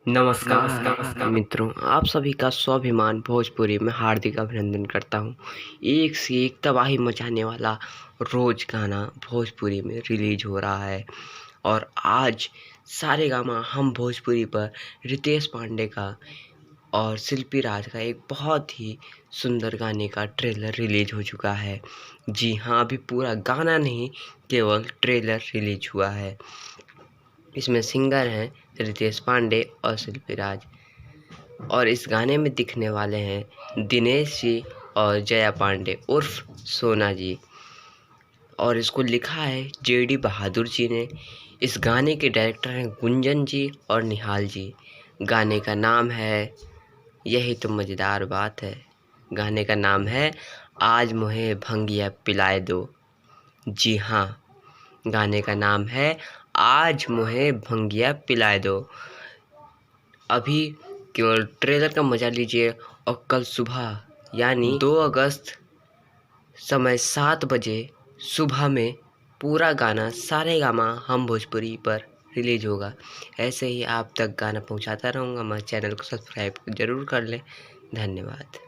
नमस्कार मित्रों, आप सभी का स्वाभिमान भोजपुरी में हार्दिक अभिनंदन करता हूँ। एक से एक तबाही मचाने वाला रोज गाना भोजपुरी में रिलीज हो रहा है और आज सारेगामा हम भोजपुरी पर रितेश पांडे का और शिल्पी राज का एक बहुत ही सुंदर गाने का ट्रेलर रिलीज हो चुका है। जी हाँ, अभी पूरा गाना नहीं, केवल ट्रेलर रिलीज हुआ है। इसमें सिंगर हैं रितेश पांडे और शिल्पी राज और इस गाने में दिखने वाले हैं दिनेश जी और जया पांडे उर्फ सोना जी और इसको लिखा है जेडी बहादुर जी ने। इस गाने के डायरेक्टर हैं गुंजन जी और निहाल जी। गाने का नाम है यही तो मज़ेदार बात है। गाने का नाम है आज मुझे भंगिया पिलाए दो। जी हाँ, गाने का नाम है आज मुझे भंगिया पिलाए दो। अभी केवल ट्रेलर का मजा लीजिए और कल सुबह यानी 2 अगस्त समय 7 बजे सुबह में पूरा गाना सारेगामा हम भोजपुरी पर रिलीज होगा। ऐसे ही आप तक गाना पहुंचाता रहूँगा। मैं चैनल को सब्सक्राइब ज़रूर कर लें। धन्यवाद।